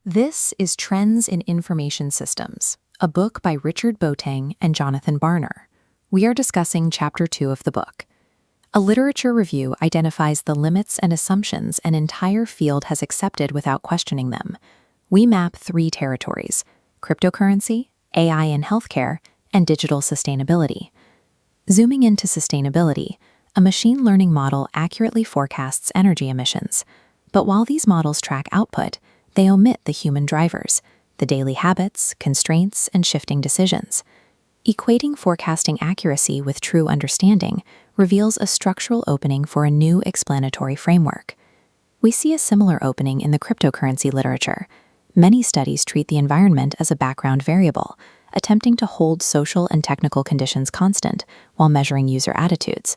This is Trends in Information Systems, a book by Richard Boateng and Jonathan Barner. We are discussing Chapter 2 of the book. A literature review identifies the limits and assumptions an entire field has accepted without questioning them. We map 3 territories: cryptocurrency, AI in healthcare, and digital sustainability. Zooming into sustainability, a machine learning model accurately forecasts energy emissions. But while these models track output, they omit the human drivers, the daily habits, constraints, and shifting decisions. Equating forecasting accuracy with true understanding reveals a structural opening for a new explanatory framework. We see a similar opening in the cryptocurrency literature. Many studies treat the environment as a background variable, attempting to hold social and technical conditions constant while measuring user attitudes.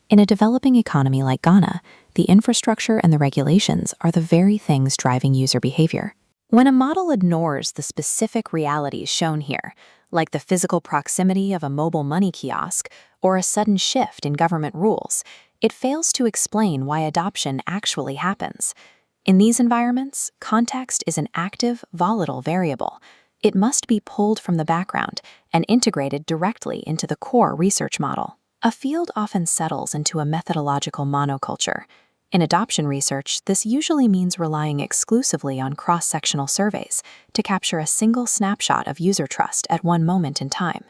In a developing economy like Ghana, the infrastructure and the regulations are the very things driving user behavior. When a model ignores the specific realities shown here, like the physical proximity of a mobile money kiosk or a sudden shift in government rules, it fails to explain why adoption actually happens. In these environments, context is an active, volatile variable. It must be pulled from the background and integrated directly into the core research model. A field often settles into a methodological monoculture. In adoption research, this usually means relying exclusively on cross-sectional surveys to capture a single snapshot of user trust at one moment in time.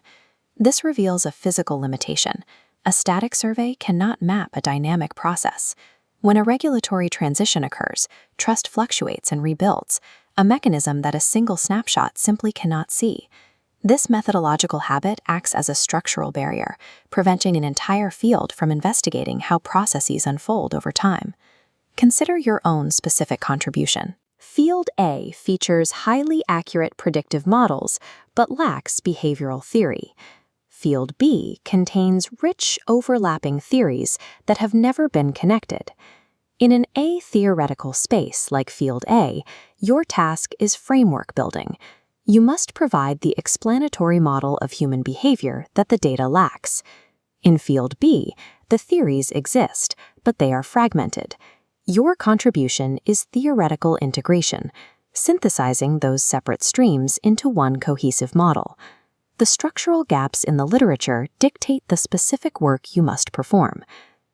This reveals a physical limitation. A static survey cannot map a dynamic process. When a regulatory transition occurs, trust fluctuates and rebuilds, a mechanism that a single snapshot simply cannot see. This methodological habit acts as a structural barrier, preventing an entire field from investigating how processes unfold over time. Consider your own specific contribution. Field A features highly accurate predictive models, but lacks behavioral theory. Field B contains rich, overlapping theories that have never been connected. In an a-theoretical space like Field A, your task is framework building. You must provide the explanatory model of human behavior that the data lacks. In Field B, the theories exist, but they are fragmented. Your contribution is theoretical integration, synthesizing those separate streams into one cohesive model. The structural gaps in the literature dictate the specific work you must perform.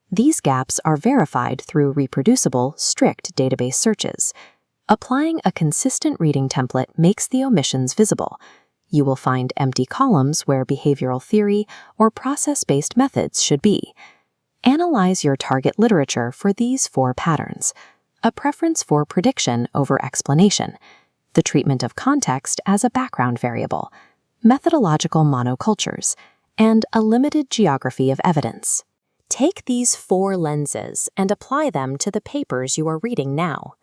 These gaps are verified through reproducible, strict database searches. Applying a consistent reading template makes the omissions visible. You will find empty columns where behavioral theory or process-based methods should be. Analyze your target literature for these 4 patterns: a preference for prediction over explanation, the treatment of context as a background variable, methodological monocultures, and a limited geography of evidence. Take these 4 lenses and apply them to the papers you are reading now.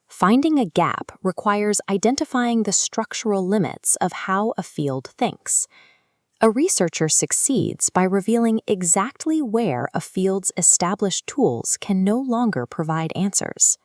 Finding a gap requires identifying the structural limits of how a field thinks. A researcher succeeds by revealing exactly where a field's established tools can no longer provide answers.